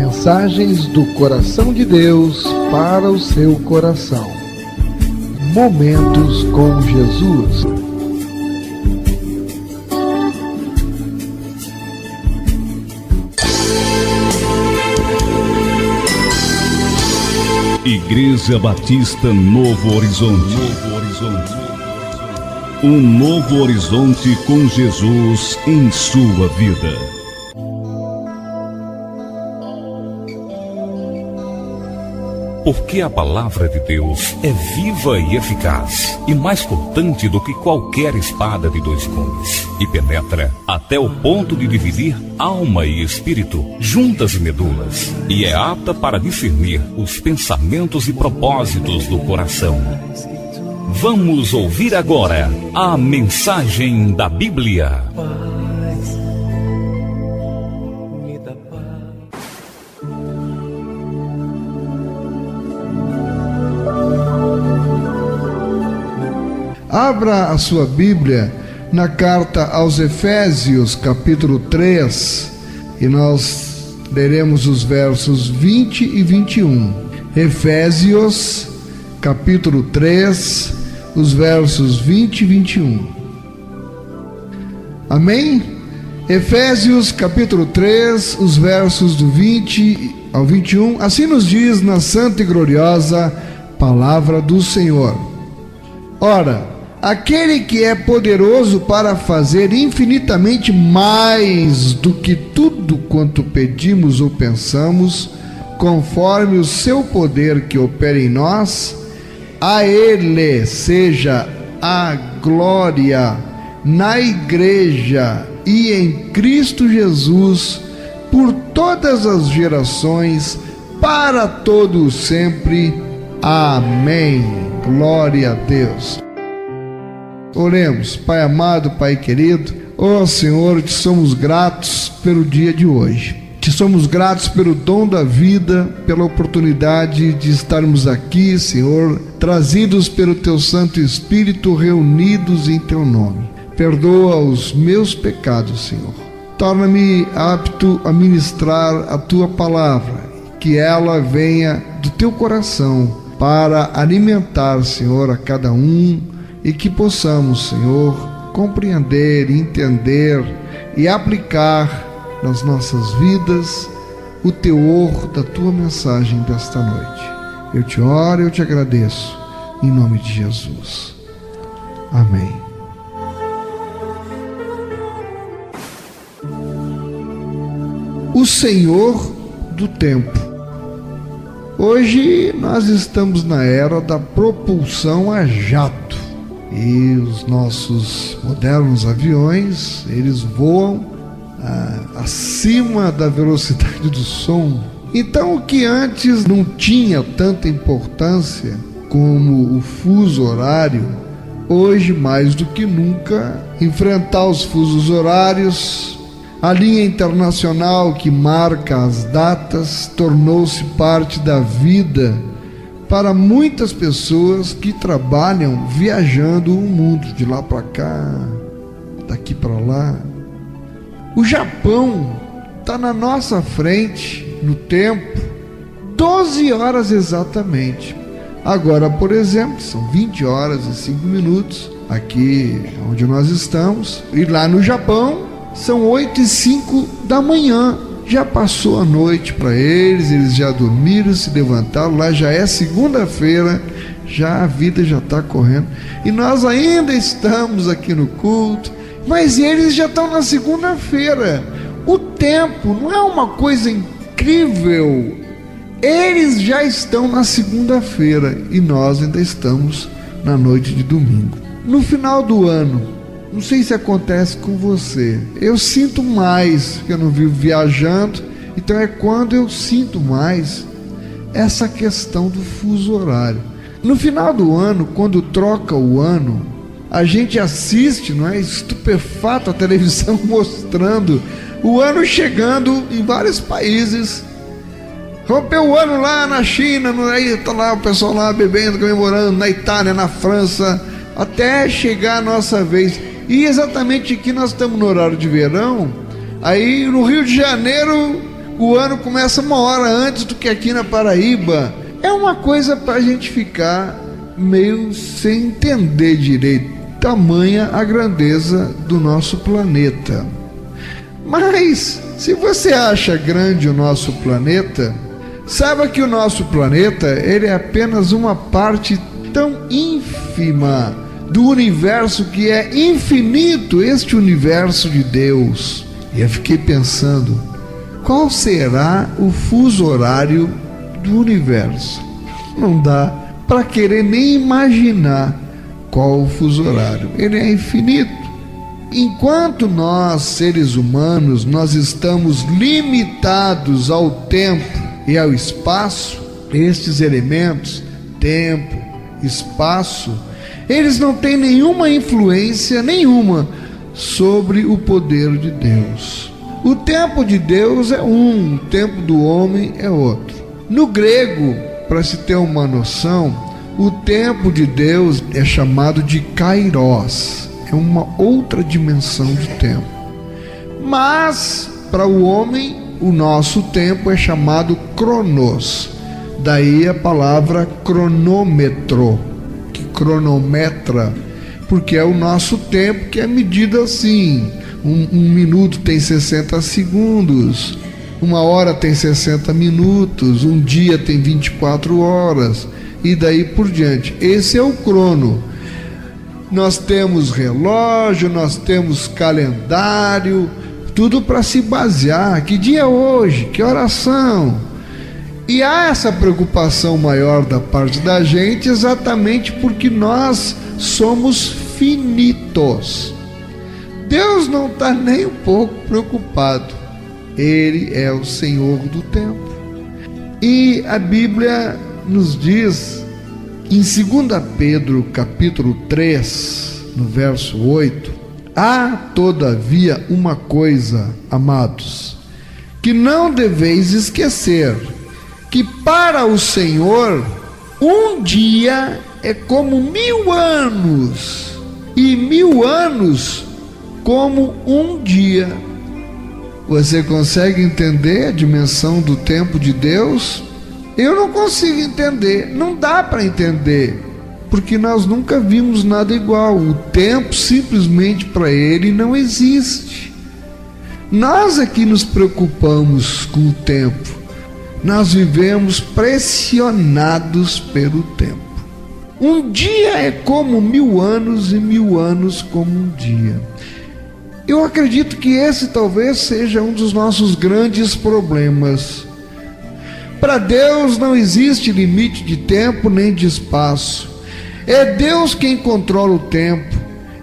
Mensagens do coração de Deus para o seu coração. Momentos com Jesus. Igreja Batista Novo Horizonte. Um novo horizonte com Jesus em sua vida. Porque a palavra de Deus é viva e eficaz, e mais cortante do que qualquer espada de dois gumes, e penetra até o ponto de dividir alma e espírito, juntas e medulas, e é apta para discernir os pensamentos e propósitos do coração. Vamos ouvir agora a mensagem da Bíblia. Abra a sua Bíblia na carta aos Efésios, capítulo 3, e nós leremos os versos 20 e 21. Efésios, capítulo 3, os versos 20 e 21. Amém? Efésios, capítulo 3, os versos do 20 ao 21. Assim nos diz na santa e gloriosa palavra do Senhor. Ora, aquele que é poderoso para fazer infinitamente mais do que tudo quanto pedimos ou pensamos, conforme o seu poder que opera em nós, a Ele seja a glória na Igreja e em Cristo Jesus, por todas as gerações, para todos sempre. Amém. Glória a Deus. Oremos. Pai amado, Pai querido, ó Senhor, te somos gratos pelo dia de hoje. Te somos gratos pelo dom da vida, pela oportunidade de estarmos aqui, Senhor, trazidos pelo Teu Santo Espírito, reunidos em Teu nome. Perdoa os meus pecados, Senhor. Torna-me apto a ministrar a Tua palavra, que ela venha do Teu coração para alimentar, Senhor, a cada um, e que possamos, Senhor, compreender, entender e aplicar nas nossas vidas o teor da Tua mensagem desta noite. Eu te oro e eu te agradeço, em nome de Jesus. Amém. O Senhor do tempo. Hoje nós estamos na era da propulsão a jato. E os nossos modernos aviões, eles voam acima da velocidade do som. Então, o que antes não tinha tanta importância como o fuso horário, hoje mais do que nunca, enfrentar os fusos horários, a linha internacional que marca as datas, tornou-se parte da vida para muitas pessoas que trabalham viajando o mundo, de lá para cá, daqui para lá. O Japão está na nossa frente no tempo, 12 horas exatamente. Agora, por exemplo, são 20 horas e 5 minutos aqui onde nós estamos, e lá no Japão são 8 e 5 da manhã. Já passou a noite para eles, eles já dormiram, se levantaram, lá já é segunda-feira, já a vida já está correndo, e nós ainda estamos aqui no culto, mas eles já estão na segunda-feira. O tempo não é uma coisa incrível, eles já estão na segunda-feira e nós ainda estamos na noite de domingo. No final do ano, não sei se acontece com você, eu sinto mais, porque eu não vivo viajando, então é quando eu sinto mais essa questão do fuso horário. No final do ano, quando troca o ano, a gente assiste, não é, estupefato, a televisão mostrando o ano chegando em vários países. Rompeu o ano lá na China, aí está lá o pessoal lá bebendo, comemorando, na Itália, na França, até chegar a nossa vez. E exatamente aqui nós estamos no horário de verão, aí no Rio de Janeiro O ano começa uma hora antes do que aqui na Paraíba. É uma coisa para a gente ficar meio sem entender direito, tamanha a grandeza do nosso planeta. Mas, se você acha grande o nosso planeta, saiba que o nosso planeta, ele é apenas uma parte tão ínfima do universo que é infinito, este universo de Deus. E eu fiquei pensando, qual será o fuso horário do universo? Não dá para querer nem imaginar qual o fuso horário. Ele é infinito. Enquanto nós, seres humanos, nós estamos limitados ao tempo e ao espaço, estes elementos, tempo, espaço, eles não têm nenhuma influência nenhuma sobre o poder de Deus. O tempo de Deus é um, o tempo do homem é outro. No grego, para se ter uma noção, o tempo de Deus é chamado de kairos, é uma outra dimensão de tempo. Mas, para o homem, o nosso tempo é chamado cronos. Daí a palavra cronômetro, que cronometra, porque é o nosso tempo que é medido assim. Um minuto tem 60 segundos, uma hora tem 60 minutos, um dia tem 24 horas, e daí por diante. Esse é o crono. Nós temos relógio, nós temos calendário, tudo para se basear. Que dia é hoje? Que horas são? E há essa preocupação maior da parte da gente exatamente porque nós somos finitos. Deus não está nem um pouco preocupado. Ele é o Senhor do tempo. E a Bíblia nos diz em 2 Pedro capítulo 3, no verso 8, há todavia uma coisa, amados, que não deveis esquecer, que para o Senhor um dia é como 1000 anos, e 1000 anos como um dia. Você consegue entender a dimensão do tempo de Deus? Eu não consigo entender, não dá para entender, porque nós nunca vimos nada igual. O tempo simplesmente para ele não existe. Nós aqui nos preocupamos com o tempo, nós vivemos pressionados pelo tempo. Um dia é como 1000 anos e 1000 anos como um dia. Eu acredito que esse talvez seja um dos nossos grandes problemas. Para Deus não existe limite de tempo nem de espaço. É Deus quem controla o tempo.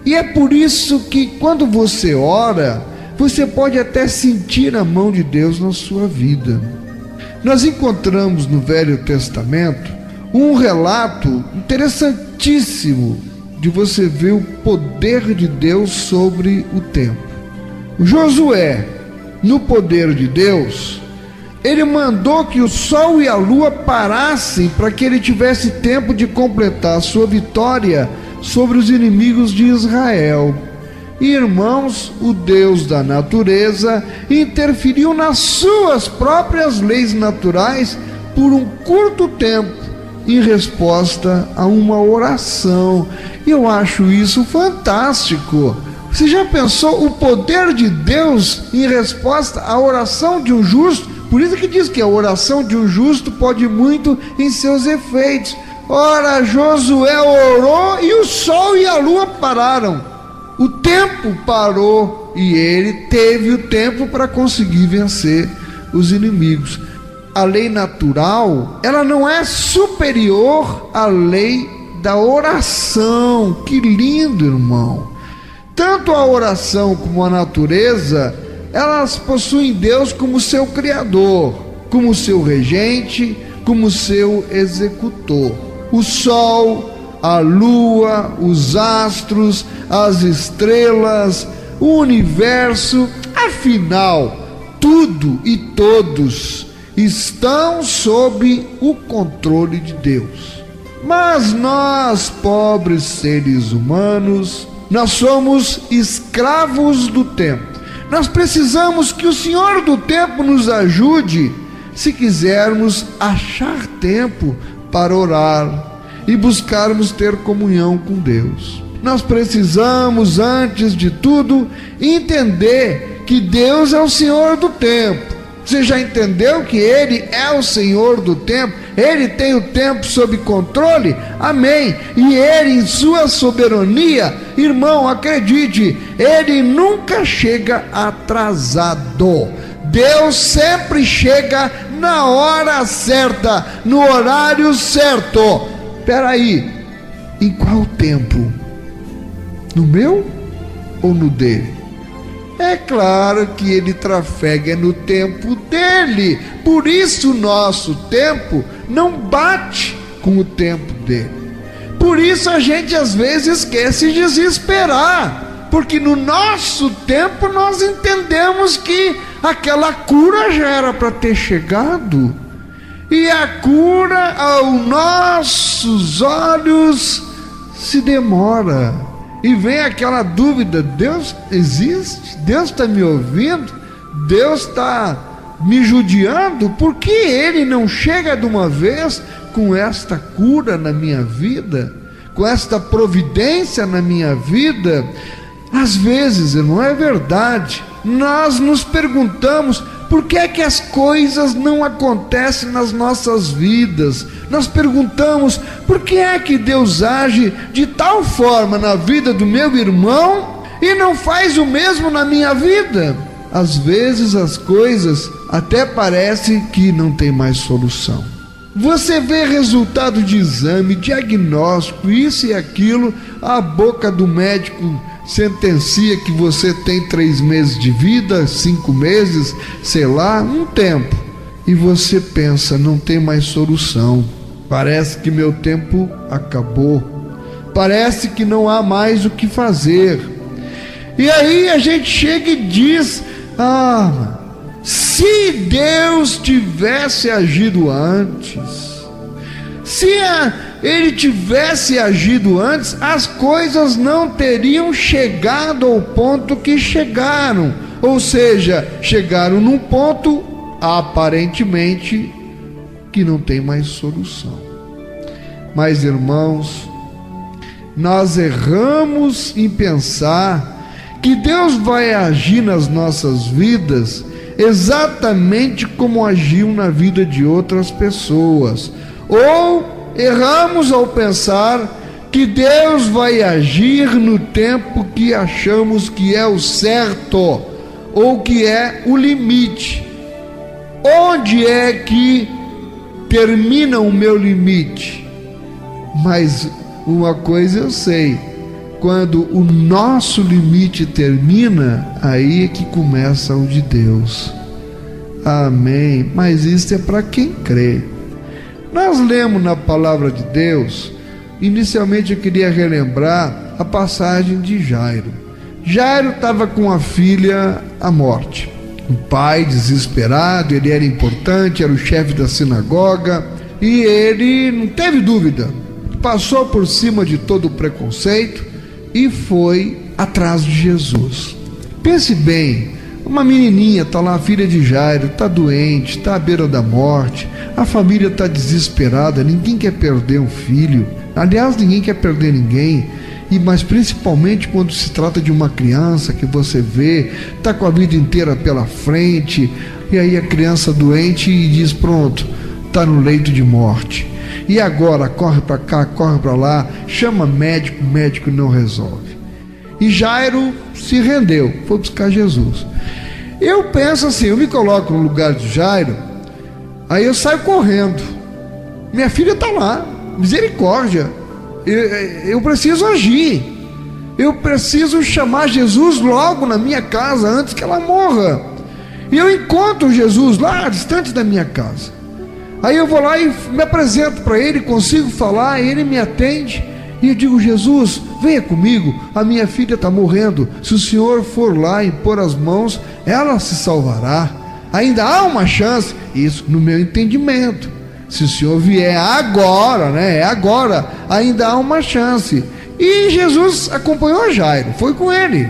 E é por isso que quando você ora, você pode até sentir a mão de Deus na sua vida. Nós encontramos no Velho Testamento um relato interessantíssimo de você ver o poder de Deus sobre o tempo. Josué, no poder de Deus, ele mandou que o sol e a lua parassem para que ele tivesse tempo de completar a sua vitória sobre os inimigos de Israel. E, irmãos, o Deus da natureza interferiu nas suas próprias leis naturais por um curto tempo, em resposta a uma oração. Eu acho isso fantástico. Você já pensou o poder de Deus em resposta à oração de um justo? Por isso que diz que a oração de um justo pode muito em seus efeitos. Ora, Josué orou e o sol e a lua pararam. O tempo parou e ele teve o tempo para conseguir vencer os inimigos. A lei natural, ela não é superior à lei da oração. Que lindo, irmão! Tanto a oração como a natureza, elas possuem Deus como seu criador, como seu regente, como seu executor. O sol, a lua, os astros, as estrelas, o universo, afinal, tudo e todos estão sob o controle de Deus. Mas nós, pobres seres humanos, nós somos escravos do tempo. Nós precisamos que o Senhor do tempo nos ajude, se quisermos achar tempo para orar e buscarmos ter comunhão com Deus. Nós precisamos, antes de tudo, entender que Deus é o Senhor do tempo. Você já entendeu que Ele é o Senhor do tempo? Ele tem o tempo sob controle? Amém. E Ele, em sua soberania, irmão, acredite, Ele nunca chega atrasado. Deus sempre chega na hora certa, no horário certo. Espera aí, em qual tempo? No meu ou no dele? É claro que ele trafega no tempo dele, por isso o nosso tempo não bate com o tempo dele. Por isso a gente às vezes quer se desesperar, porque no nosso tempo nós entendemos que aquela cura já era para ter chegado, e a cura aos nossos olhos se demora. E vem aquela dúvida: Deus existe? Deus está me ouvindo? Deus está me judiando? Por que Ele não chega de uma vez com esta cura na minha vida? Com esta providência na minha vida? Às vezes, não é verdade, nós nos perguntamos por que é que as coisas não acontecem nas nossas vidas. Nós perguntamos por que é que Deus age de tal forma na vida do meu irmão e não faz o mesmo na minha vida. Às vezes as coisas até parecem que não tem mais solução. Você vê resultado de exame, diagnóstico, isso e aquilo, a boca do médico sentencia que você tem 3 meses de vida, 5 meses, sei lá, um tempo. E você pensa, não tem mais solução. Parece que meu tempo acabou. Parece que não há mais o que fazer. E aí a gente chega e diz: se Deus tivesse agido antes, se Ele tivesse agido antes, as coisas não teriam chegado ao ponto que chegaram. Ou seja, chegaram num ponto aparentemente que não tem mais solução. Mas, irmãos, nós erramos em pensar que Deus vai agir nas nossas vidas exatamente como agiu na vida de outras pessoas. Ou erramos ao pensar que Deus vai agir no tempo que achamos que é o certo, ou que é o limite. Onde é que termina o meu limite? Mas uma coisa eu sei: quando o nosso limite termina, aí é que começa o de Deus. Amém. Mas isso é para quem crê. Nós lemos na palavra de Deus, inicialmente eu queria relembrar a passagem de Jairo. Jairo estava com a filha à morte. O pai desesperado, ele era importante, era o chefe da sinagoga, e ele não teve dúvida, passou por cima de todo o preconceito e foi atrás de Jesus. Pense bem, uma menininha está lá, a filha de Jairo, está doente, está à beira da morte, a família está desesperada, ninguém quer perder um filho, aliás, ninguém quer perder ninguém, mas principalmente quando se trata de uma criança que você vê, está com a vida inteira pela frente, e aí a criança doente e diz: pronto, está no leito de morte. E agora corre para cá, corre para lá, chama médico, o médico não resolve. E Jairo se rendeu, foi buscar Jesus. Eu penso assim, eu me coloco no lugar de Jairo, aí eu saio correndo. Minha filha está lá, misericórdia. Eu preciso agir. Eu preciso chamar Jesus logo na minha casa, antes que ela morra. E eu encontro Jesus lá, distante da minha casa. Aí eu vou lá e me apresento para ele, consigo falar, ele me atende. E eu digo: Jesus, venha comigo, a minha filha está morrendo. Se o Senhor for lá e pôr as mãos, ela se salvará. Ainda há uma chance, isso no meu entendimento. Se o Senhor vier agora, é agora, ainda há uma chance. E Jesus acompanhou Jairo, foi com ele.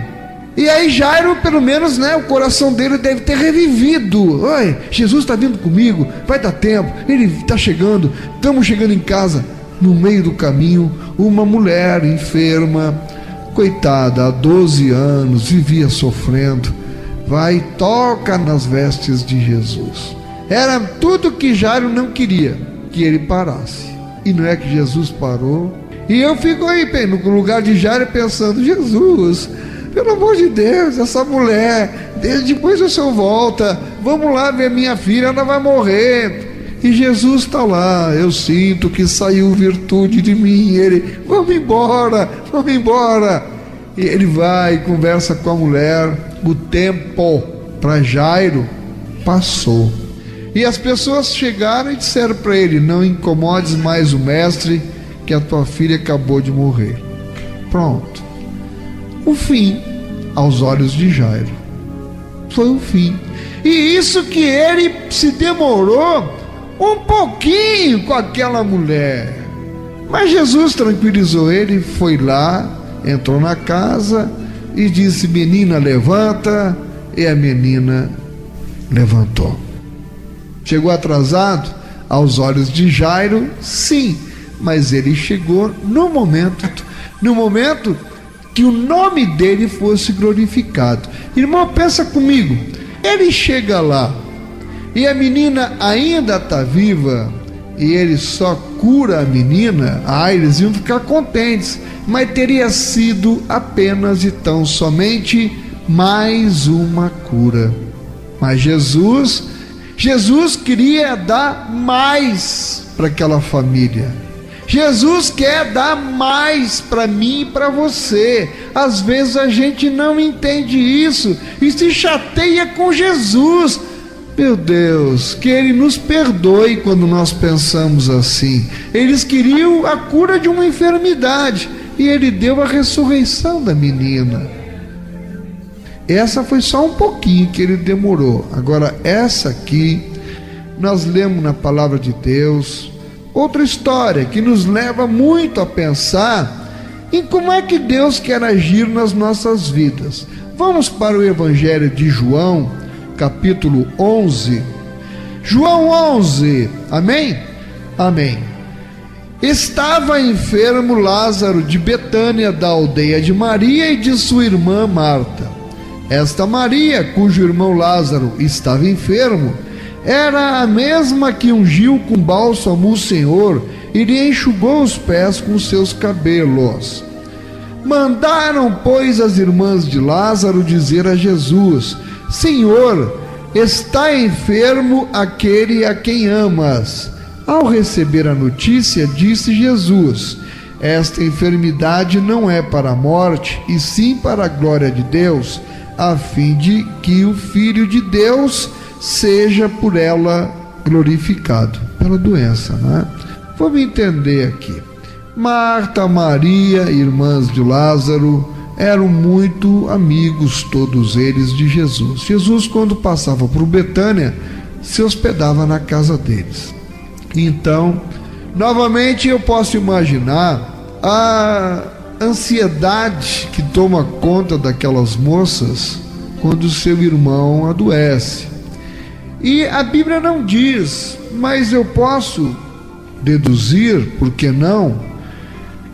E aí Jairo, pelo menos, o coração dele deve ter revivido. Oi, Jesus está vindo comigo, vai dar tempo, ele está chegando, estamos chegando em casa. No meio do caminho, uma mulher enferma, coitada, há 12 anos, vivia sofrendo, vai e toca nas vestes de Jesus. Era tudo que Jairo não queria, que ele parasse. E não é que Jesus parou. E eu fico aí no lugar de Jairo pensando: Jesus, pelo amor de Deus, essa mulher, depois o senhor volta, vamos lá ver minha filha, ela vai morrer. E Jesus está lá, eu sinto que saiu virtude de mim. Ele: vamos embora. E ele vai e conversa com a mulher. O tempo para Jairo passou. E as pessoas chegaram e disseram para ele: não incomodes mais o mestre, que a tua filha acabou de morrer. Pronto. O fim, aos olhos de Jairo, foi o fim. E isso que ele se demorou um pouquinho com aquela mulher. Mas Jesus tranquilizou ele, foi lá, entrou na casa e disse: menina, levanta. E a menina levantou. Chegou atrasado aos olhos de Jairo, sim, mas ele chegou no momento que o nome dele fosse glorificado. Irmão, pensa comigo, ele chega lá e a menina ainda está viva e ele só cura a menina. Eles iam ficar contentes, mas teria sido apenas e tão somente mais uma cura. Mas Jesus queria dar mais para aquela família. Jesus quer dar mais para mim e para você. Às vezes a gente não entende isso e se chateia com Jesus. Meu Deus, que Ele nos perdoe quando nós pensamos assim. Eles queriam a cura de uma enfermidade e Ele deu a ressurreição da menina. Essa foi só um pouquinho que Ele demorou. Agora essa aqui, nós lemos na palavra de Deus outra história que nos leva muito a pensar em como é que Deus quer agir nas nossas vidas. Vamos para o Evangelho de João, capítulo 11. João 11, amém? Amém. Estava enfermo Lázaro de Betânia, da aldeia de Maria e de sua irmã Marta. Esta Maria, cujo irmão Lázaro estava enfermo, era a mesma que ungiu com bálsamo o Senhor e lhe enxugou os pés com os seus cabelos. Mandaram, pois, as irmãs de Lázaro dizer a Jesus: Senhor, está enfermo aquele a quem amas. Ao receber a notícia, disse Jesus: esta enfermidade não é para a morte, e sim para a glória de Deus, a fim de que o Filho de Deus seja por ela glorificado. Pela doença, né? Vamos entender aqui. Marta, Maria, irmãs de Lázaro, eram muito amigos todos eles de Jesus. Jesus, quando passava por Betânia, se hospedava na casa deles. Então, novamente eu posso imaginar a ansiedade que toma conta daquelas moças quando seu irmão adoece. E a Bíblia não diz, mas eu posso deduzir, por que não?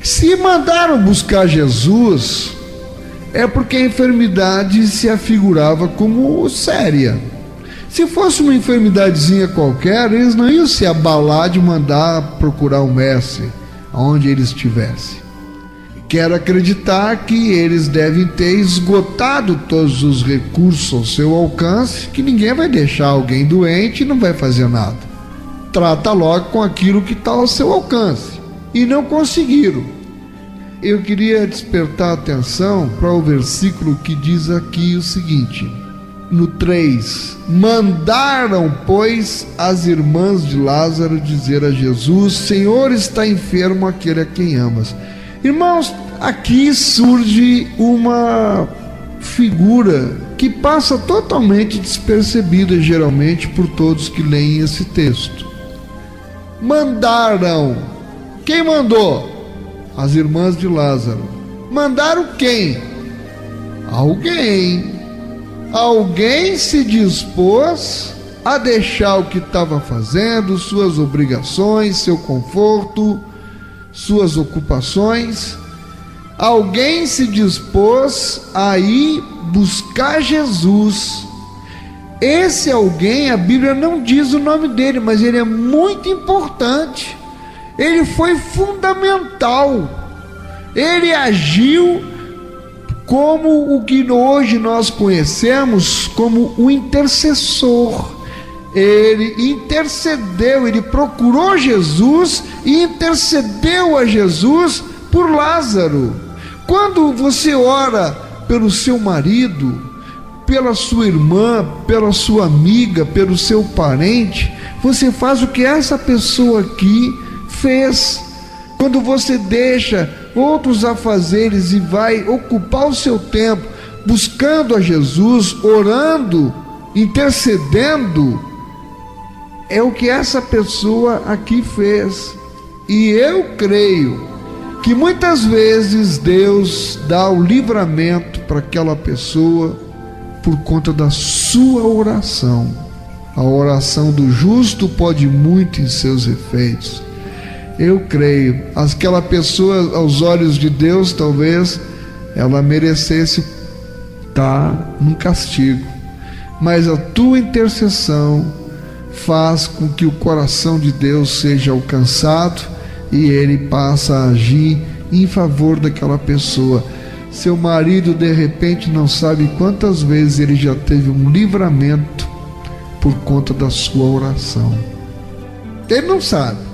Se mandaram buscar Jesus, é porque a enfermidade se afigurava como séria. Se fosse uma enfermidadezinha qualquer, eles não iam se abalar de mandar procurar o mestre, aonde ele estivesse. Quero acreditar que eles devem ter esgotado todos os recursos ao seu alcance, que ninguém vai deixar alguém doente e não vai fazer nada. Trata logo com aquilo que está ao seu alcance. E não conseguiram. Eu queria despertar a atenção para o versículo que diz aqui o seguinte, no 3: mandaram, pois, as irmãs de Lázaro dizer a Jesus: Senhor, está enfermo aquele a quem amas. Irmãos, aqui surge uma figura que passa totalmente despercebida geralmente por todos que leem esse texto. Mandaram. Quem mandou? As irmãs de Lázaro. Mandaram quem? Alguém se dispôs a deixar o que estava fazendo, suas obrigações, seu conforto, suas ocupações. Alguém se dispôs a ir buscar Jesus. Esse alguém, a Bíblia não diz o nome dele, mas ele é muito importante. Ele foi fundamental. Ele agiu como o que hoje nós conhecemos como o intercessor. Ele intercedeu, ele procurou Jesus e intercedeu a Jesus por Lázaro. Quando você ora pelo seu marido, pela sua irmã, pela sua amiga, pelo seu parente, você faz o que essa pessoa aqui fez. Quando você deixa outros afazeres e vai ocupar o seu tempo buscando a Jesus, orando, intercedendo, é o que essa pessoa aqui fez. E eu creio que muitas vezes Deus dá o livramento para aquela pessoa por conta da sua oração. A oração do justo pode muito em seus efeitos. Eu creio, aquela pessoa, aos olhos de Deus, talvez ela merecesse estar num castigo, mas a tua intercessão faz com que o coração de Deus seja alcançado e ele passa a agir em favor daquela pessoa. Seu marido de repente não sabe quantas vezes ele já teve um livramento por conta da sua oração. Ele não sabe.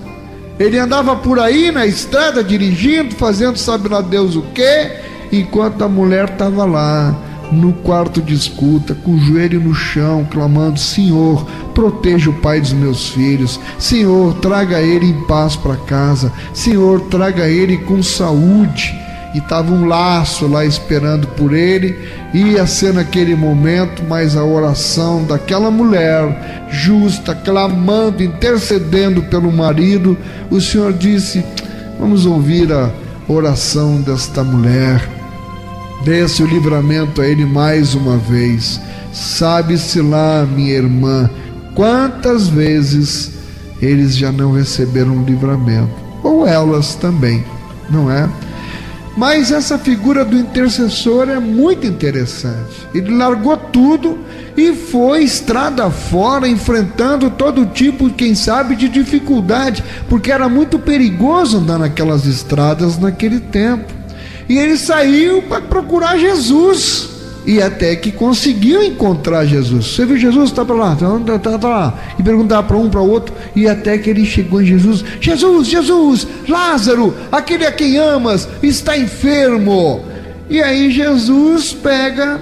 Ele andava por aí na estrada dirigindo, fazendo sabe lá Deus o que, enquanto a mulher estava lá no quarto de escuta, com o joelho no chão, clamando: Senhor, proteja o pai dos meus filhos, Senhor, traga ele em paz para casa, Senhor, traga ele com saúde. E estava um laço lá esperando por ele. Ia ser naquele momento, mas a oração daquela mulher justa, clamando, intercedendo pelo marido, o Senhor disse: vamos ouvir a oração desta mulher, desse o livramento a ele mais uma vez. Sabe-se lá, minha irmã, quantas vezes eles já não receberam livramento, ou elas também, não é? Mas essa figura do intercessor é muito interessante. Ele largou tudo e foi estrada fora, enfrentando todo tipo, quem sabe, de dificuldade, porque era muito perigoso andar naquelas estradas naquele tempo. E ele saiu para procurar Jesus, e até que conseguiu encontrar Jesus. Você viu Jesus? Está para lá, tá lá. E perguntava para um, para o outro, e até que ele chegou em Jesus. Jesus, Lázaro, aquele a quem amas, está enfermo. E aí Jesus pega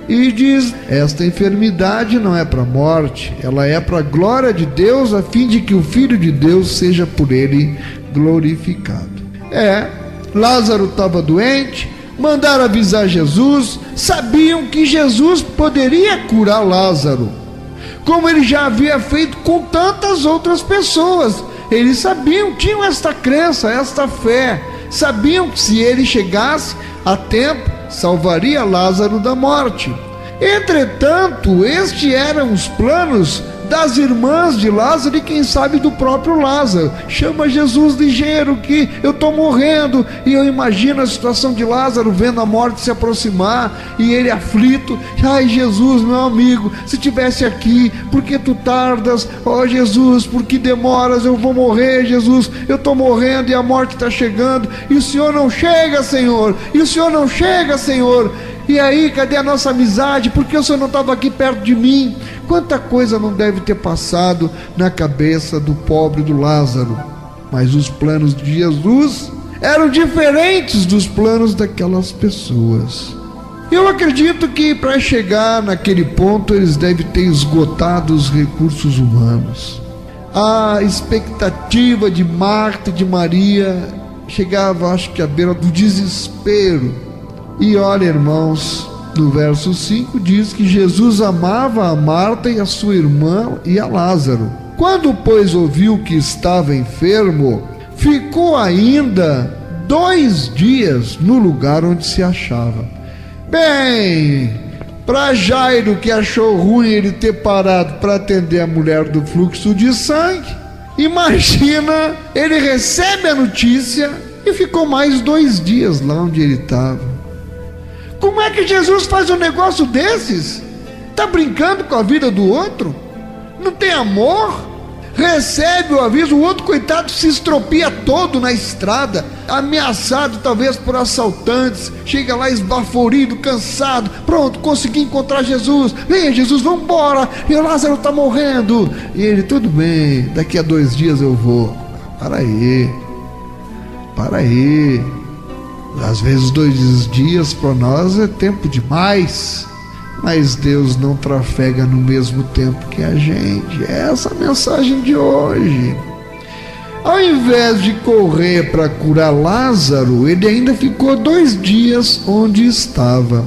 e diz: esta enfermidade não é para a morte, ela é para a glória de Deus, a fim de que o Filho de Deus seja por ele glorificado. Lázaro estava doente, mandaram avisar Jesus, sabiam que Jesus poderia curar Lázaro, como ele já havia feito com tantas outras pessoas. Eles sabiam, tinham esta crença, esta fé, sabiam que se ele chegasse a tempo, salvaria Lázaro da morte. Entretanto, estes eram os planos das irmãs de Lázaro e quem sabe do próprio Lázaro. Chama Jesus ligeiro, que eu estou morrendo. E eu imagino a situação de Lázaro vendo a morte se aproximar e ele aflito: ai Jesus, meu amigo, se tivesse aqui, por que tu tardas? Ó Jesus, por que demoras? Eu vou morrer, Jesus, eu estou morrendo e a morte está chegando, e o Senhor não chega, Senhor, e o Senhor não chega, Senhor. E aí, cadê a nossa amizade? Por que o Senhor não estava aqui perto de mim? Quanta coisa não deve ter passado na cabeça do pobre do Lázaro. Mas os planos de Jesus eram diferentes dos planos daquelas pessoas. Eu acredito que para chegar naquele ponto eles devem ter esgotado os recursos humanos. A expectativa de Marta e de Maria chegava, acho que à beira do desespero. E olha, irmãos, no verso 5 diz que Jesus amava a Marta e a sua irmã e a Lázaro. Quando, pois, ouviu que estava enfermo, ficou ainda 2 dias no lugar onde se achava. Bem, para Jairo, que achou ruim ele ter parado para atender a mulher do fluxo de sangue, imagina, ele recebe a notícia e ficou mais 2 dias lá onde ele estava. Como é que Jesus faz um negócio desses? Está brincando com a vida do outro? Não tem amor? Recebe o aviso, o outro coitado se estropia todo na estrada, ameaçado talvez por assaltantes, chega lá esbaforido, cansado, pronto, consegui encontrar Jesus, venha Jesus, vamos embora, e o Lázaro está morrendo, e ele, tudo bem, daqui a 2 dias eu vou. Para aí, às vezes 2 dias para nós é tempo demais, mas Deus não trafega no mesmo tempo que a gente. É essa a mensagem de hoje. Ao invés de correr para curar Lázaro, ele ainda ficou 2 dias onde estava.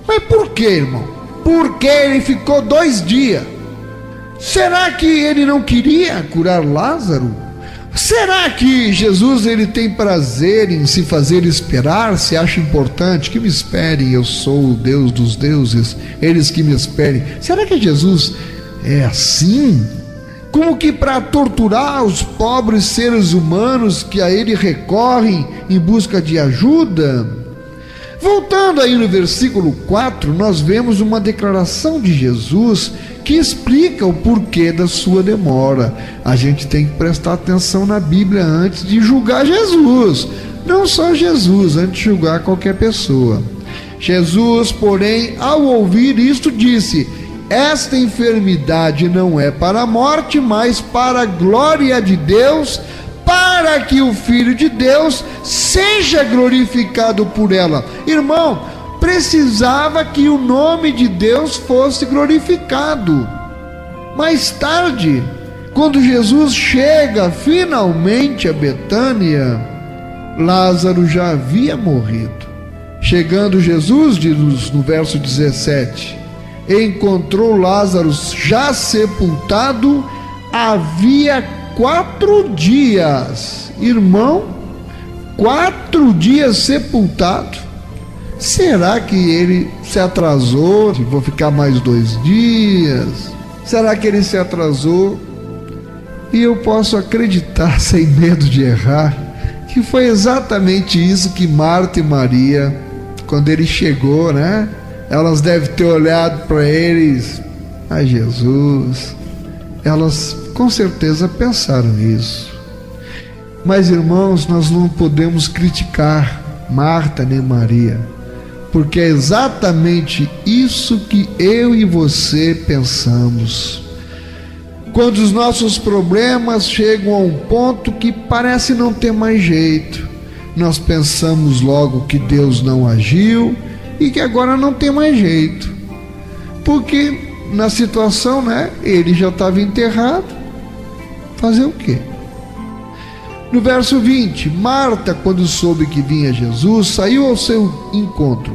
Mas por que, irmão? Por que ele ficou 2 dias? Será que ele não queria curar Lázaro? Será que Jesus ele tem prazer em se fazer esperar? Se acha importante que me esperem, eu sou o Deus dos deuses, eles que me esperem. Será que Jesus é assim? Como que para torturar os pobres seres humanos que a ele recorrem em busca de ajuda? Voltando aí no versículo 4, nós vemos uma declaração de Jesus que explica o porquê da sua demora. A gente tem que prestar atenção na Bíblia antes de julgar Jesus, não só Jesus, antes de julgar qualquer pessoa. Jesus, porém, ao ouvir isto, disse: esta enfermidade não é para a morte, mas para a glória de Deus, para que o Filho de Deus seja glorificado por ela. Irmão, precisava que o nome de Deus fosse glorificado. Mais tarde, quando Jesus chega finalmente a Betânia, Lázaro já havia morrido. Chegando Jesus, diz no verso 17, encontrou Lázaro já sepultado havia 4 dias. Irmão, 4 dias sepultado. Será que ele se atrasou? Vou ficar mais 2 dias? Será que ele se atrasou? E eu posso acreditar, sem medo de errar, que foi exatamente isso que Marta e Maria, quando ele chegou, né? Elas devem ter olhado para eles, Jesus. Elas com certeza pensaram isso. Mas, irmãos, nós não podemos criticar Marta nem Maria, porque é exatamente isso que eu e você pensamos. Quando os nossos problemas chegam a um ponto que parece não ter mais jeito, nós pensamos logo que Deus não agiu e que agora não tem mais jeito, porque na situação, né, ele já estava enterrado. Fazer o quê? No verso 20, Marta, quando soube que vinha Jesus, saiu ao seu encontro.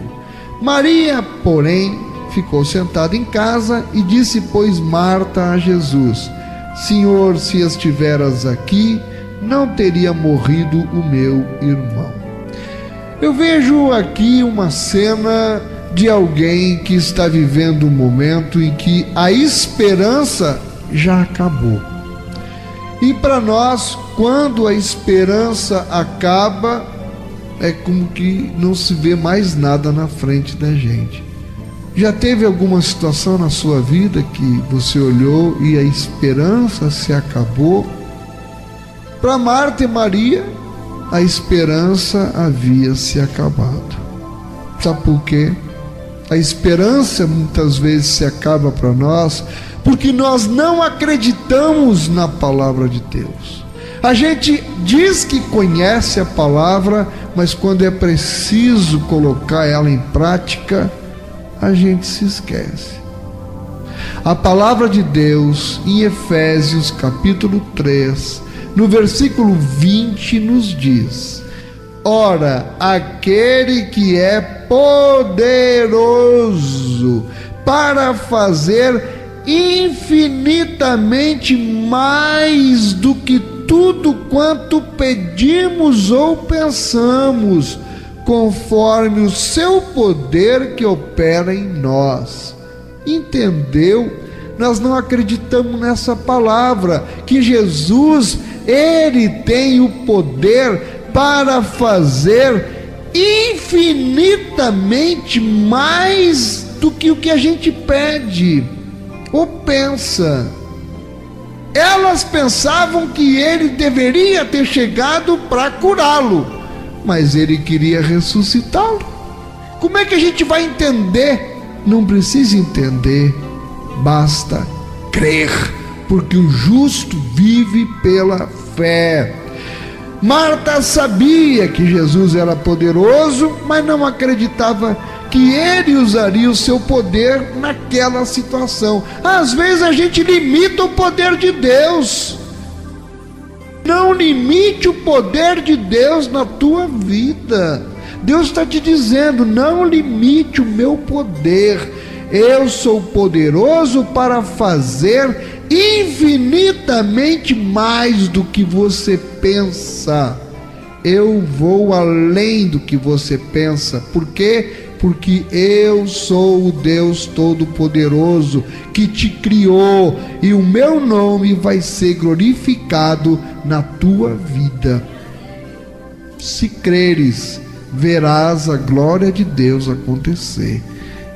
Maria, porém, ficou sentada em casa e disse, pois, Marta a Jesus: Senhor, se estiveras aqui, não teria morrido o meu irmão. Eu vejo aqui uma cena de alguém que está vivendo um momento em que a esperança já acabou. E para nós, quando a esperança acaba, é como que não se vê mais nada na frente da gente. Já teve alguma situação na sua vida que você olhou e a esperança se acabou? Para Marta e Maria, a esperança havia se acabado. Sabe por quê? A esperança muitas vezes se acaba para nós porque nós não acreditamos na palavra de Deus. A gente diz que conhece a palavra, mas quando é preciso colocar ela em prática, a gente se esquece. A palavra de Deus, em Efésios capítulo 3, no versículo 20, nos diz: ora, aquele que é poderoso para fazer infinitamente mais do que tudo quanto pedimos ou pensamos, conforme o seu poder que opera em nós. Entendeu? Nós não acreditamos nessa palavra, que Jesus, Ele tem o poder para fazer infinitamente mais do que o que a gente pede ou pensa. Elas pensavam que Ele deveria ter chegado para curá-lo, mas Ele queria ressuscitá-lo. Como é que a gente vai entender? Não precisa entender, basta crer, porque o justo vive pela fé. Marta sabia que Jesus era poderoso, mas não acreditava que Ele usaria o seu poder naquela situação. Às vezes a gente limita o poder de Deus. Não limite o poder de Deus na tua vida. Deus está te dizendo: não limite o meu poder. Eu sou poderoso para fazer infinitamente mais do que você pensa. Eu vou além do que você pensa. Por quê? Porque eu sou o Deus Todo-Poderoso que te criou, e o meu nome vai ser glorificado na tua vida. Se creres, verás a glória de Deus acontecer.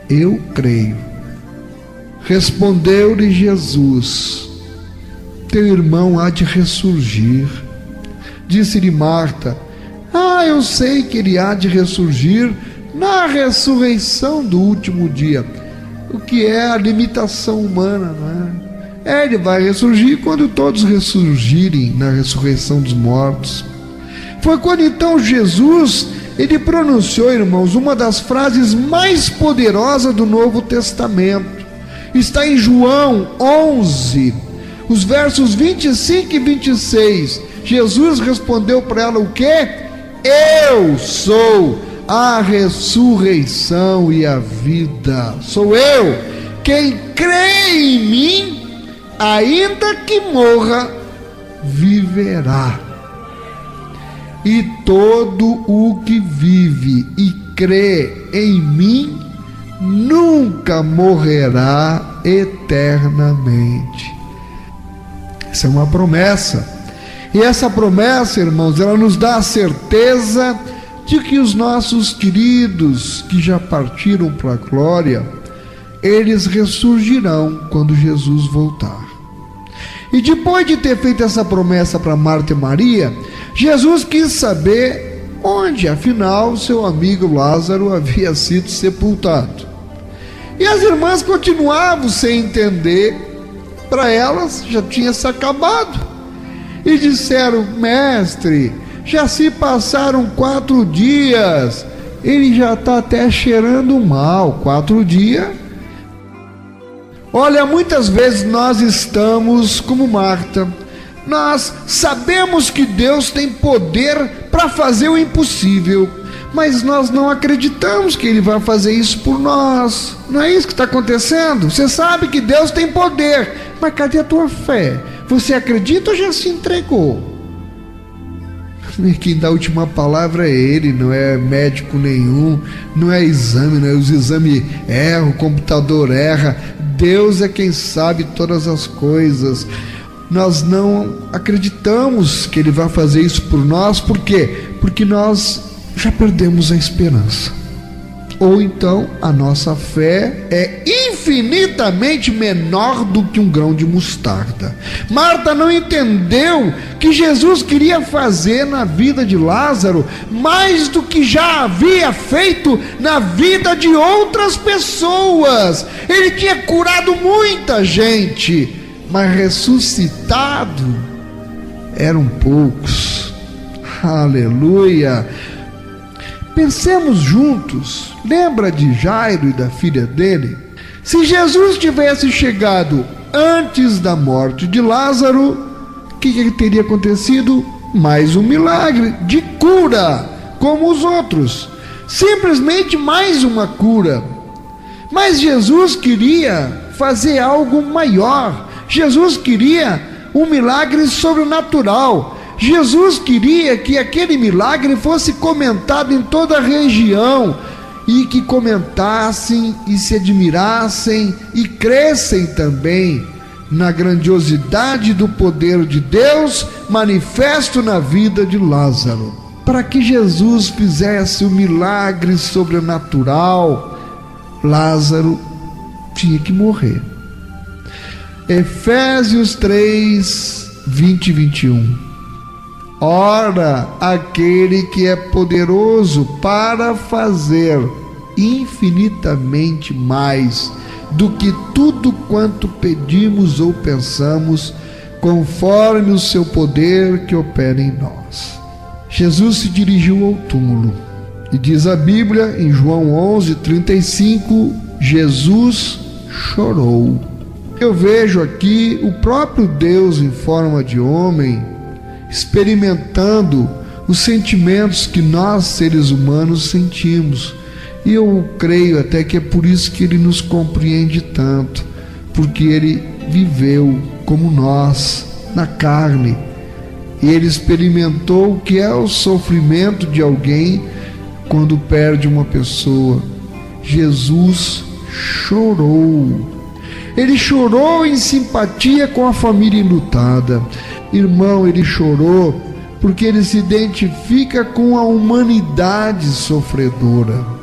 Eu creio. Respondeu-lhe Jesus: teu irmão há de ressurgir. Disse-lhe Marta: eu sei que ele há de ressurgir na ressurreição do último dia. O que é a limitação humana, não é? Ele vai ressurgir quando todos ressurgirem na ressurreição dos mortos. Foi quando então Jesus, ele pronunciou, irmãos, uma das frases mais poderosas do Novo Testamento. Está em João 11, os versos 25 e 26. Jesus respondeu para ela o quê? Eu sou a ressurreição e a vida. Sou eu. Quem crê em mim, ainda que morra, viverá. E todo o que vive e crê em mim nunca morrerá eternamente. Essa é uma promessa. E essa promessa, irmãos, ela nos dá a certeza de que os nossos queridos que já partiram para a glória, eles ressurgirão quando Jesus voltar. E depois de ter feito essa promessa para Marta e Maria, Jesus quis saber onde, afinal, seu amigo Lázaro havia sido sepultado. E as irmãs continuavam sem entender. Para elas já tinha se acabado. E disseram: mestre, já se passaram 4 dias, ele já está até cheirando mal. 4 dias. Olha, muitas vezes nós estamos como Marta. Nós sabemos que Deus tem poder para fazer o impossível, mas nós não acreditamos que Ele vai fazer isso por nós. Não é isso que está acontecendo? Você sabe que Deus tem poder, mas cadê a tua fé? Você acredita ou já se entregou? E quem dá a última palavra é Ele, não é médico nenhum, não é exame, não é os exames erram, o computador erra. Deus é quem sabe todas as coisas. Nós não acreditamos que Ele vai fazer isso por nós. Por quê? Porque nós já perdemos a esperança. Ou então a nossa fé é infinitamente menor do que um grão de mostarda. Marta não entendeu que Jesus queria fazer na vida de Lázaro mais do que já havia feito na vida de outras pessoas. Ele tinha curado muita gente, mas ressuscitado eram poucos. Aleluia! Pensemos juntos. Lembra de Jairo e da filha dele? Se Jesus tivesse chegado antes da morte de Lázaro, o que teria acontecido? Mais um milagre de cura, como os outros. Simplesmente mais uma cura. Mas Jesus queria fazer algo maior. Jesus queria um milagre sobrenatural. Jesus queria que aquele milagre fosse comentado em toda a região, e que comentassem e se admirassem e crescem também na grandiosidade do poder de Deus manifesto na vida de Lázaro. Para que Jesus fizesse o milagre sobrenatural, Lázaro tinha que morrer. Efésios 3, 20 e 21. Ora, aquele que é poderoso para fazer infinitamente mais do que tudo quanto pedimos ou pensamos, conforme o seu poder que opera em nós. Jesus se dirigiu ao túmulo, e diz a Bíblia em João 11:35, Jesus chorou. Eu vejo aqui o próprio Deus em forma de homem, experimentando os sentimentos que nós, seres humanos, sentimos. E eu creio até que é por isso que ele nos compreende tanto, porque ele viveu como nós, na carne. E ele experimentou o que é o sofrimento de alguém quando perde uma pessoa. Jesus chorou. Ele chorou em simpatia com a família enlutada. Irmão, ele chorou porque ele se identifica com a humanidade sofredora.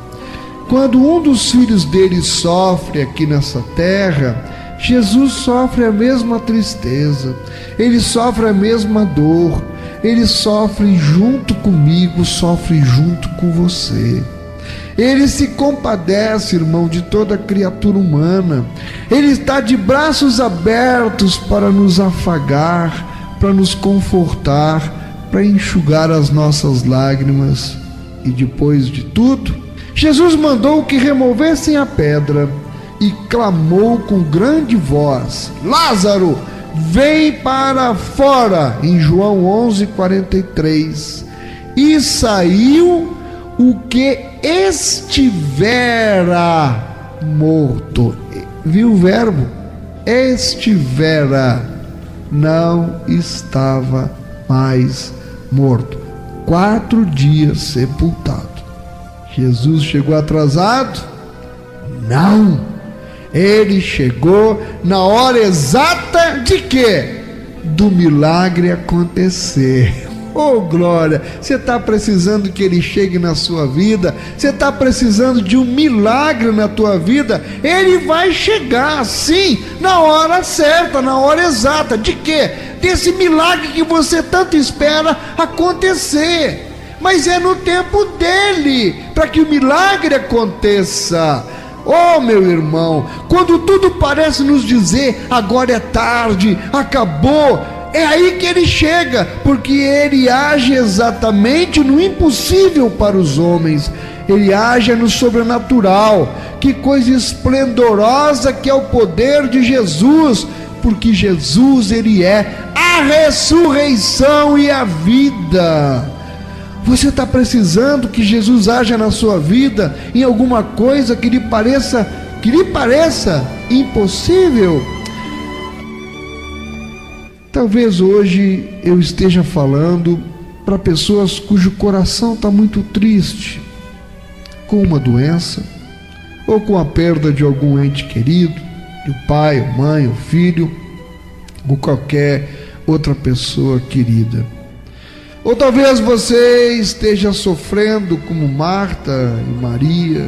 Quando um dos filhos dele sofre aqui nessa terra, Jesus sofre a mesma tristeza, ele sofre a mesma dor, ele sofre junto comigo, sofre junto com você. Ele se compadece, irmão, de toda criatura humana. Ele está de braços abertos para nos afagar, para nos confortar, para enxugar as nossas lágrimas. E depois de tudo, Jesus mandou que removessem a pedra e clamou com grande voz: Lázaro, vem para fora, em João 11:43. E saiu o que estivera morto. Viu o verbo? Estivera. Não estava mais morto. 4 dias sepultado. Jesus chegou atrasado? Não. Ele chegou na hora exata de quê? Do milagre acontecer. Oh, glória! Você está precisando que ele chegue na sua vida? Você está precisando de um milagre na tua vida? Ele vai chegar, sim, na hora certa, na hora exata. De quê? Desse milagre que você tanto espera acontecer. Mas é no tempo dele, para que o milagre aconteça. Oh, meu irmão, quando tudo parece nos dizer, agora é tarde, acabou, é aí que ele chega, porque ele age exatamente no impossível para os homens. Ele age no sobrenatural. Que coisa esplendorosa que é o poder de Jesus, porque Jesus, ele é a ressurreição e a vida. Você está precisando que Jesus haja na sua vida em alguma coisa que lhe pareça impossível? Talvez hoje eu esteja falando para pessoas cujo coração está muito triste, com uma doença, ou com a perda de algum ente querido, do pai, ou mãe, ou filho, ou qualquer outra pessoa querida. Ou talvez você esteja sofrendo como Marta e Maria.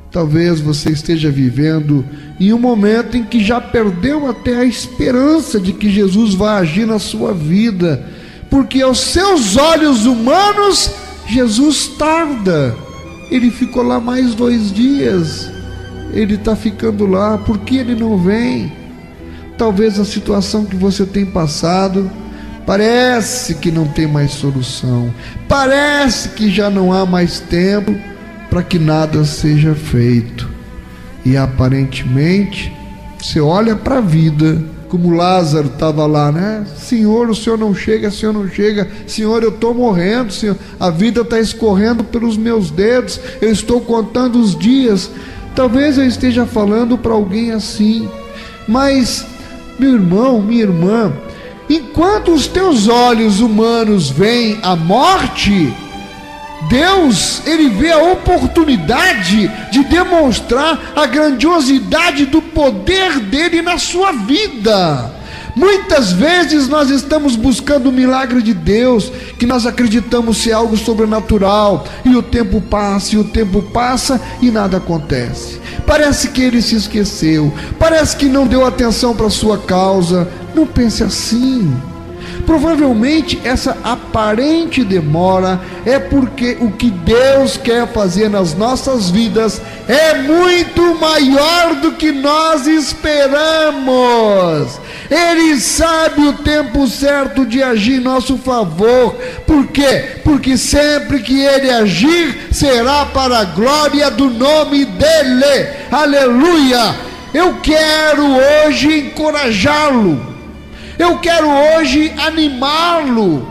Talvez você esteja vivendo em um momento em que já perdeu até a esperança de que Jesus vai agir na sua vida, porque aos seus olhos humanos Jesus tarda. Ele ficou lá mais 2 dias, ele está ficando lá, por que ele não vem? Talvez a situação que você tem passado parece que não tem mais solução, parece que já não há mais tempo para que nada seja feito. E aparentemente você olha para a vida, como Lázaro estava lá, né? Senhor, o Senhor não chega, Senhor, eu estou morrendo, Senhor, a vida está escorrendo pelos meus dedos, eu estou contando os dias. Talvez eu esteja falando para alguém assim, mas meu irmão, minha irmã, enquanto os teus olhos humanos veem a morte, Deus, Ele vê a oportunidade de demonstrar a grandiosidade do poder dEle na sua vida. Muitas vezes nós estamos buscando o milagre de Deus, que nós acreditamos ser algo sobrenatural, e o tempo passa e nada acontece. Parece que Ele se esqueceu, parece que não deu atenção para a sua causa. Não pense assim. Provavelmente essa aparente demora é porque o que Deus quer fazer nas nossas vidas é muito maior do que nós esperamos. Ele sabe o tempo certo de agir em nosso favor. Por quê? Porque sempre que Ele agir, será para a glória do nome dEle. Aleluia! Eu quero hoje encorajá-lo. Eu quero hoje animá-lo.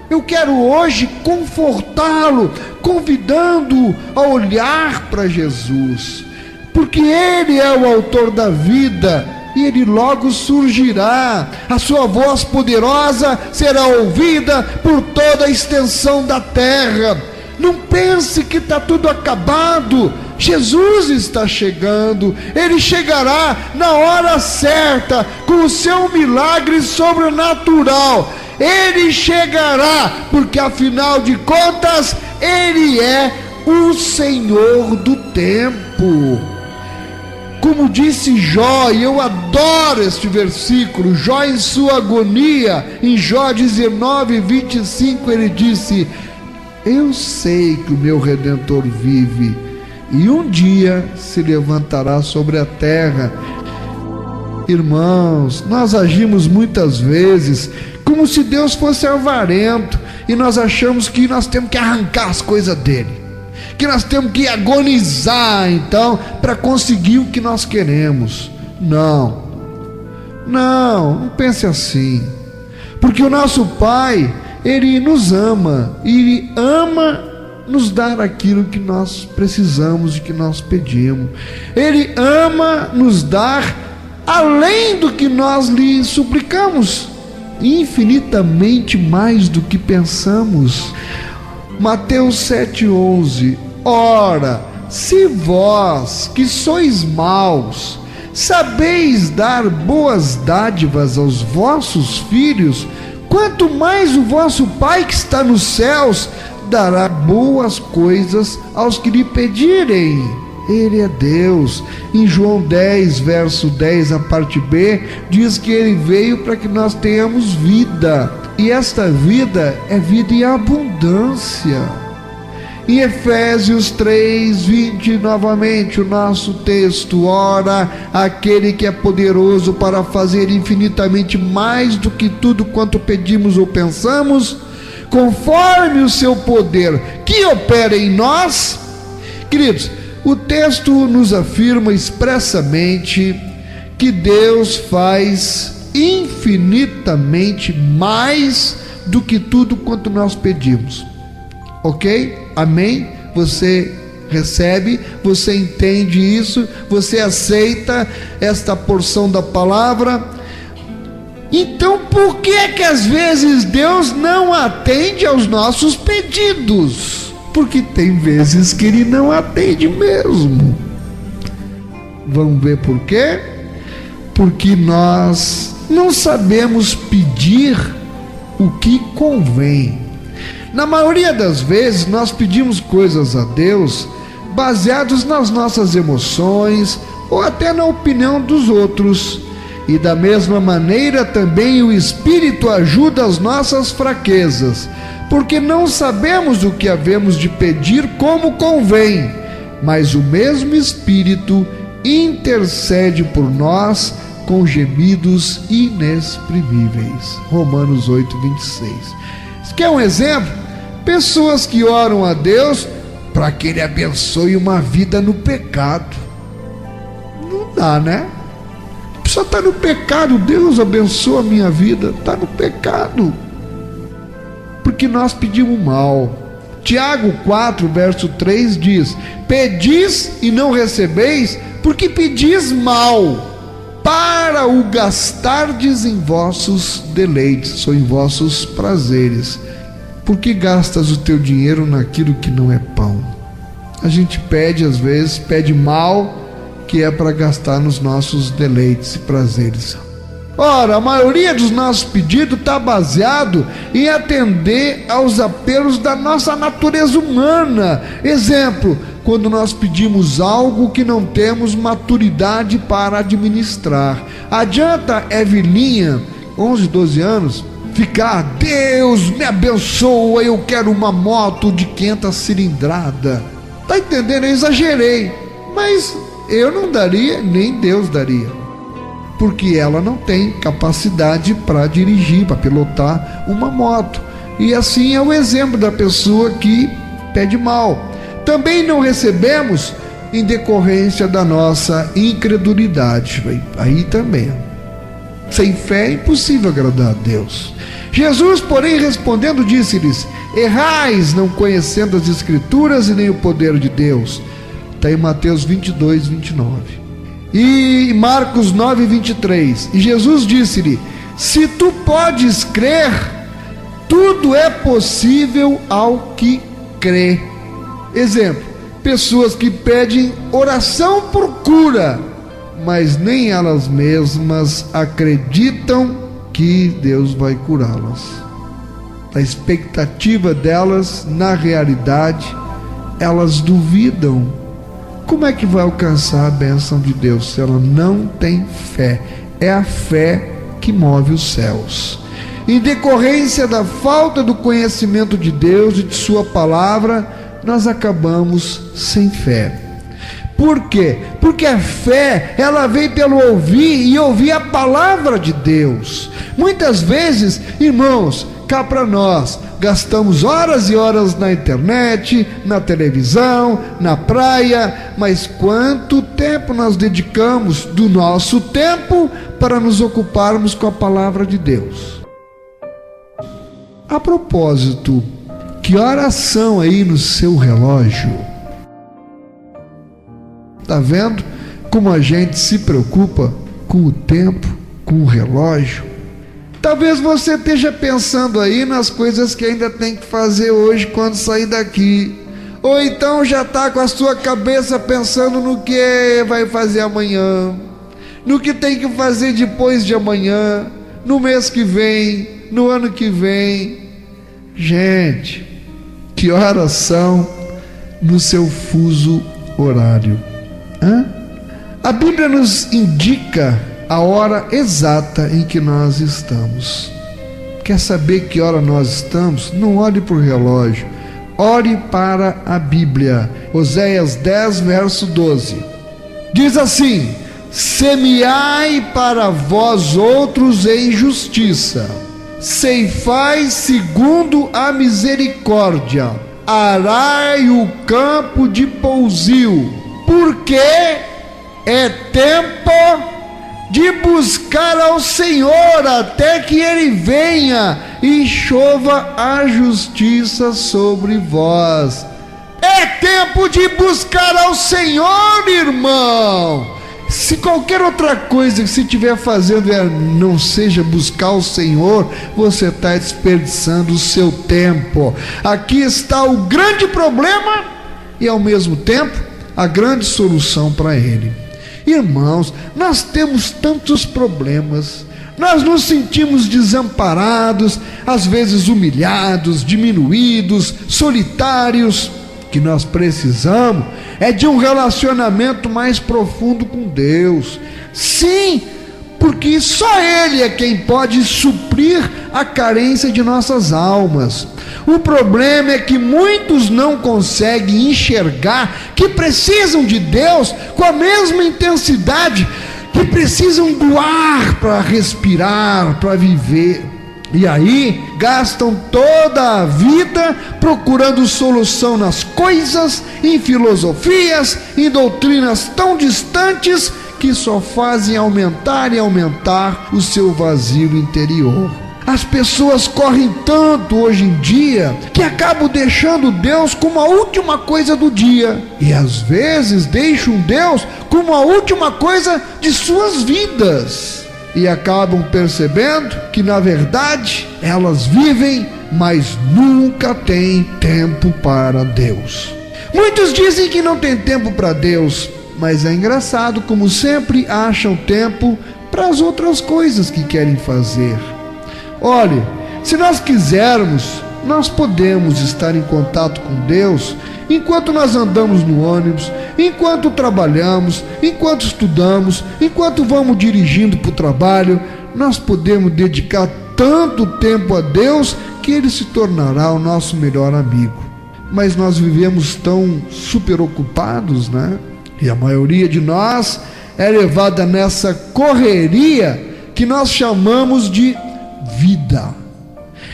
Eu quero hoje confortá-lo, convidando-o a olhar para Jesus, porque Ele é o autor da vida e Ele logo surgirá. A sua voz poderosa será ouvida por toda a extensão da terra. Não pense que está tudo acabado. Jesus está chegando. Ele chegará na hora certa, com o seu milagre sobrenatural. Ele chegará, porque afinal de contas, Ele é o Senhor do tempo. Como disse Jó, e eu adoro este versículo, Jó em sua agonia, em Jó 19:25, ele disse: eu sei que o meu Redentor vive, e um dia se levantará sobre a terra. Irmãos, nós agimos muitas vezes como se Deus fosse avarento, e nós achamos que nós temos que arrancar as coisas dele, que nós temos que agonizar então para conseguir o que nós queremos. Não pense assim, porque o nosso Pai, Ele nos ama, e Ele ama nos dar aquilo que nós precisamos e que nós pedimos. Ele ama nos dar além do que nós lhe suplicamos, infinitamente mais do que pensamos. Mateus 7:11: ora, se vós que sois maus sabeis dar boas dádivas aos vossos filhos, quanto mais o vosso Pai que está nos céus dará boas coisas aos que lhe pedirem. Ele é Deus. Em João 10, verso 10, a parte B, diz que Ele veio para que nós tenhamos vida, e esta vida é vida em abundância. Em Efésios 3:20, novamente o nosso texto: ora, aquele que é poderoso para fazer infinitamente mais do que tudo quanto pedimos ou pensamos, conforme o seu poder que opera em nós. Queridos, o texto nos afirma expressamente que Deus faz infinitamente mais do que tudo quanto nós pedimos. Ok? Amém? Você recebe, você entende isso, você aceita esta porção da palavra. Então por que é que às vezes Deus não atende aos nossos pedidos? Porque tem vezes que Ele não atende mesmo. Vamos ver por quê? Porque nós não sabemos pedir o que convém. Na maioria das vezes nós pedimos coisas a Deus baseados nas nossas emoções ou até na opinião dos outros. E da mesma maneira também o Espírito ajuda as nossas fraquezas, porque não sabemos o que havemos de pedir como convém, mas o mesmo Espírito intercede por nós com gemidos inexprimíveis. Romanos 8:26. Isso quer um exemplo? Pessoas que oram a Deus para que Ele abençoe uma vida no pecado. Não dá, né? A pessoa está no pecado, Deus abençoa a minha vida. Está no pecado, porque nós pedimos mal. Tiago 4, verso 3 diz: pedis e não recebeis, porque pedis mal, para o gastardes em vossos deleites ou em vossos prazeres. Por que gastas o teu dinheiro naquilo que não é pão? A gente pede, às vezes, pede mal, que é para gastar nos nossos deleites e prazeres. Ora, a maioria dos nossos pedidos está baseado em atender aos apelos da nossa natureza humana. Exemplo, quando nós pedimos algo que não temos maturidade para administrar. Adianta Evelinha, 11, 12 anos, ficar: Deus me abençoa, eu quero uma moto de 500 cilindrada. Tá entendendo? Eu exagerei, mas eu não daria, nem Deus daria, porque ela não tem capacidade para dirigir, para pilotar uma moto. E assim é o exemplo da pessoa que pede mal. Também não recebemos em decorrência da nossa incredulidade. Aí também, sem fé é impossível agradar a Deus. Jesus, porém, respondendo, disse-lhes: errais, não conhecendo as Escrituras e nem o poder de Deus. Está em Mateus 22, 29. E Marcos 9, 23. E Jesus disse-lhe: se tu podes crer, tudo é possível ao que crê. Exemplo, pessoas que pedem oração por cura, mas nem elas mesmas acreditam que Deus vai curá-las. A expectativa delas, na realidade, elas duvidam. Como é que vai alcançar a bênção de Deus se ela não tem fé? É a fé que move os céus. Em decorrência da falta do conhecimento de Deus e de sua palavra, nós acabamos sem fé. Por quê? Porque a fé, ela vem pelo ouvir e ouvir a palavra de Deus. Muitas vezes, irmãos, cá para nós, gastamos horas e horas na internet, na televisão, na praia, mas quanto tempo nós dedicamos do nosso tempo para nos ocuparmos com a palavra de Deus? A propósito, que horas são aí no seu relógio? Está vendo como a gente se preocupa com o tempo, com o relógio? Talvez você esteja pensando aí nas coisas que ainda tem que fazer hoje quando sair daqui. Ou então já está com a sua cabeça pensando no que vai fazer amanhã, no que tem que fazer depois de amanhã, no mês que vem, no ano que vem. Gente, que horas são no seu fuso horário? A Bíblia nos indica a hora exata em que nós estamos. Quer saber que hora nós estamos? Não olhe para o relógio, olhe para a Bíblia. Oséias 10, verso 12. Diz assim: semeai para vós outros em justiça, ceifai segundo a misericórdia, arai o campo de pousio, porque é tempo de buscar ao Senhor até que Ele venha e chova a justiça sobre vós. É tempo de buscar ao Senhor, irmão. Se qualquer outra coisa que você estiver fazendo não seja buscar o Senhor, você está desperdiçando o seu tempo. Aqui está o grande problema e ao mesmo tempo a grande solução para ele. Irmãos, nós temos tantos problemas, nós nos sentimos desamparados, às vezes humilhados, diminuídos, solitários. Que nós precisamos é de um relacionamento mais profundo com Deus. Sim, porque só Ele é quem pode suprir a carência de nossas almas. O problema é que muitos não conseguem enxergar que precisam de Deus com a mesma intensidade que precisam do ar para respirar, para viver. E aí gastam toda a vida procurando solução nas coisas, em filosofias, em doutrinas tão distantes que só fazem aumentar e aumentar o seu vazio interior. As pessoas correm tanto hoje em dia que acabam deixando Deus como a última coisa do dia. E às vezes deixam Deus como a última coisa de suas vidas. E acabam percebendo que na verdade elas vivem, mas nunca têm tempo para Deus. Muitos dizem que não tem tempo para Deus, mas é engraçado como sempre acham tempo para as outras coisas que querem fazer. Olhe, se nós quisermos, nós podemos estar em contato com Deus enquanto nós andamos no ônibus, enquanto trabalhamos, enquanto estudamos, enquanto vamos dirigindo para o trabalho. Nós podemos dedicar tanto tempo a Deus que Ele se tornará o nosso melhor amigo. Mas nós vivemos tão super ocupados, né? E a maioria de nós é levada nessa correria que nós chamamos de vida.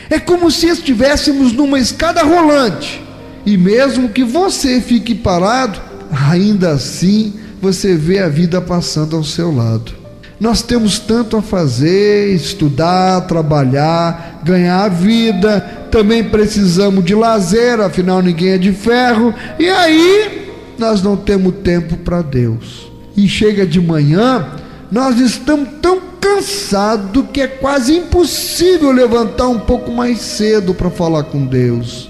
É como se estivéssemos numa escada rolante, e mesmo que você fique parado, ainda assim você vê a vida passando ao seu lado. Nós temos tanto a fazer: estudar, trabalhar, ganhar a vida, também precisamos de lazer, afinal ninguém é de ferro, e aí nós não temos tempo para Deus. E chega de manhã, nós estamos tão cansado que é quase impossível levantar um pouco mais cedo para falar com Deus.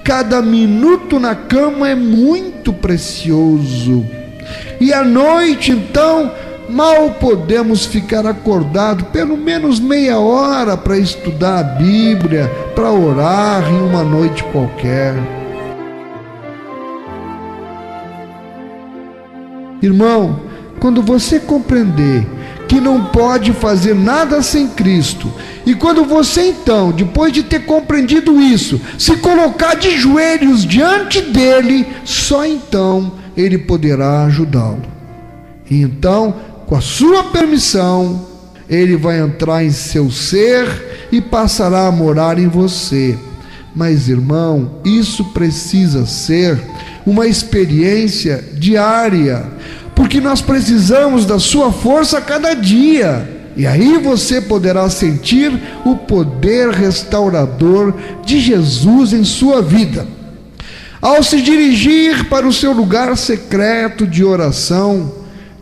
Cada minuto na cama é muito precioso. E à noite, então, mal podemos ficar acordados pelo menos meia hora para estudar a Bíblia, para orar em uma noite qualquer. Irmão, quando você compreender que não pode fazer nada sem Cristo, e quando você então, depois de ter compreendido isso, se colocar de joelhos diante dele, só então ele poderá ajudá-lo. E então, com a sua permissão, ele vai entrar em seu ser e passará a morar em você. Mas, irmão, isso precisa ser uma experiência diária, porque nós precisamos da sua força a cada dia. E aí você poderá sentir o poder restaurador de Jesus em sua vida. Ao se dirigir para o seu lugar secreto de oração,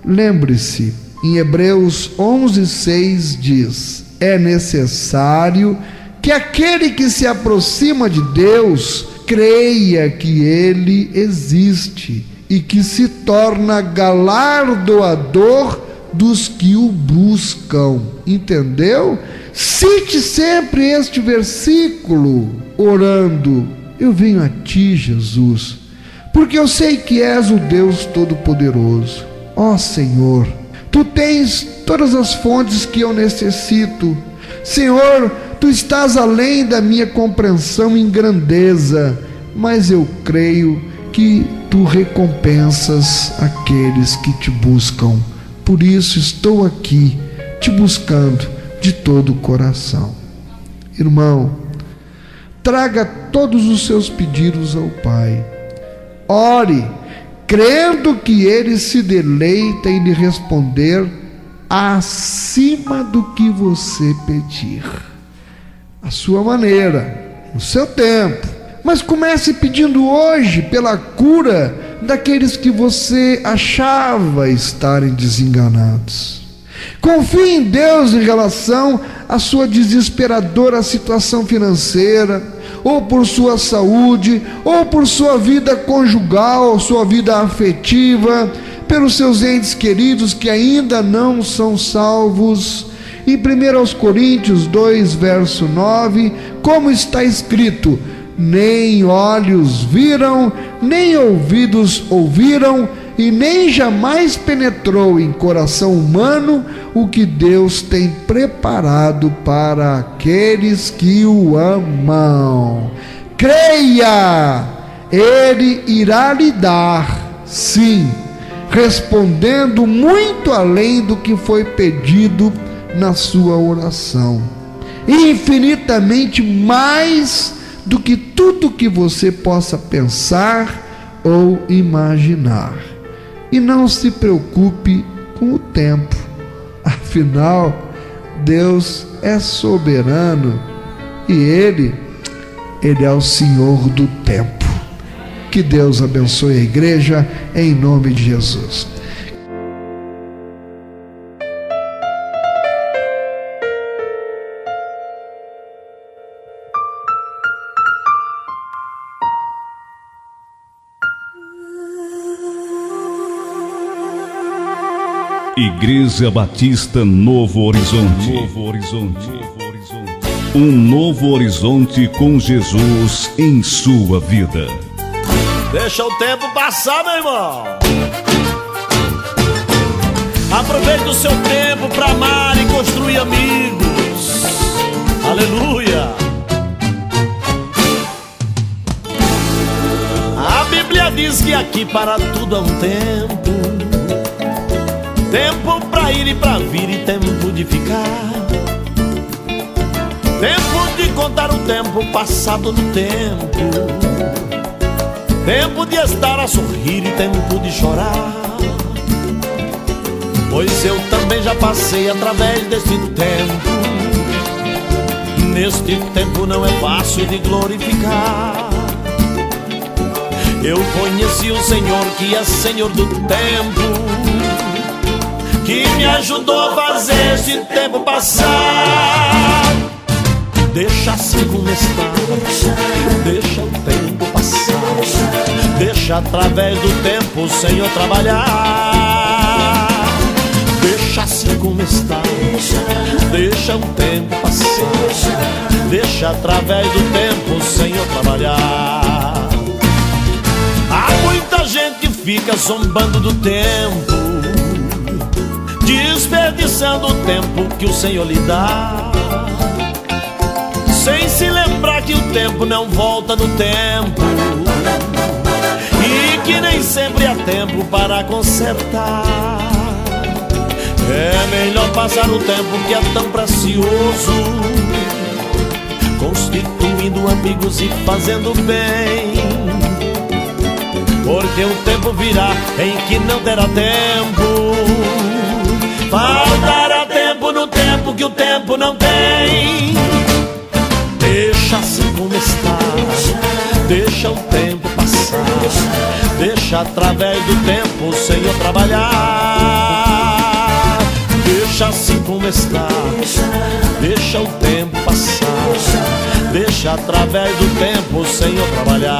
lembre-se, em Hebreus 11:6 diz: é necessário que aquele que se aproxima de Deus creia que Ele existe e que se torna galardoador dos que o buscam. Entendeu? Cite sempre este versículo, orando: eu venho a ti, Jesus, porque eu sei que és o Deus Todo-Poderoso. Ó Senhor, tu tens todas as fontes que eu necessito. Senhor, tu estás além da minha compreensão em grandeza, mas eu creio que tu recompensas aqueles que te buscam. Por isso estou aqui te buscando de todo o coração. Irmão, traga todos os seus pedidos ao Pai. Ore, crendo que Ele se deleita em lhe responder acima do que você pedir, à sua maneira, no seu tempo. Mas comece pedindo hoje pela cura daqueles que você achava estarem desenganados. Confie em Deus em relação à sua desesperadora situação financeira, ou por sua saúde, ou por sua vida conjugal, ou sua vida afetiva, pelos seus entes queridos que ainda não são salvos. Em 1 Coríntios 2, verso 9, como está escrito: nem olhos viram, nem ouvidos ouviram, e nem jamais penetrou em coração humano o que Deus tem preparado para aqueles que o amam. Creia, Ele irá lhe dar, sim, respondendo muito além do que foi pedido na sua oração, infinitamente mais do que tudo que você possa pensar ou imaginar. E não se preocupe com o tempo, afinal, Deus é soberano e Ele é o Senhor do tempo. Que Deus abençoe a igreja em nome de Jesus. Igreja Batista Novo Horizonte. Novo Horizonte. Um novo horizonte com Jesus em sua vida. Deixa o tempo passar, meu irmão. Aproveite o seu tempo para amar e construir amigos. Aleluia. A Bíblia diz que aqui para tudo há um tempo. Tempo pra ir e pra vir e tempo de ficar. Tempo de contar o tempo passado no tempo. Tempo de estar a sorrir e tempo de chorar. Pois eu também já passei através deste tempo. Neste tempo não é fácil de glorificar. Eu conheci o Senhor que é Senhor do tempo, que me ajudou a fazer este tempo passar. Deixa assim como está, deixa o tempo passar. Deixa através do tempo o Senhor trabalhar. Deixa assim como está, deixa o tempo passar. Deixa através do tempo o Senhor trabalhar. Há muita gente que fica zombando do tempo, desperdiçando o tempo que o Senhor lhe dá, sem se lembrar que o tempo não volta no tempo e que nem sempre há tempo para consertar. É melhor passar o tempo que é tão precioso, constituindo amigos e fazendo bem, porque o tempo virá em que não terá tempo. Faltará tempo no tempo que o tempo não tem. Deixa assim como está, deixa o tempo passar. Deixa através do tempo o Senhor trabalhar. Deixa assim como está, deixa o tempo passar. Deixa através do tempo o Senhor trabalhar.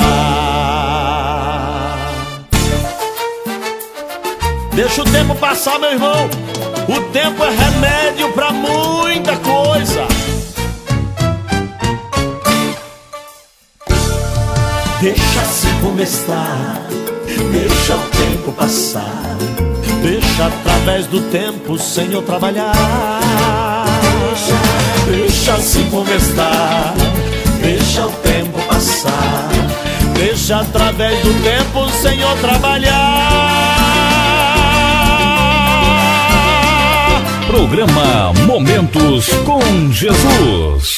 Deixa o tempo passar, meu irmão. O tempo é remédio pra muita coisa. Deixa assim como está, deixa o tempo passar. Deixa através do tempo o Senhor trabalhar. Deixa assim como está, deixa o tempo passar. Deixa através do tempo o Senhor trabalhar. Programa Momentos com Jesus.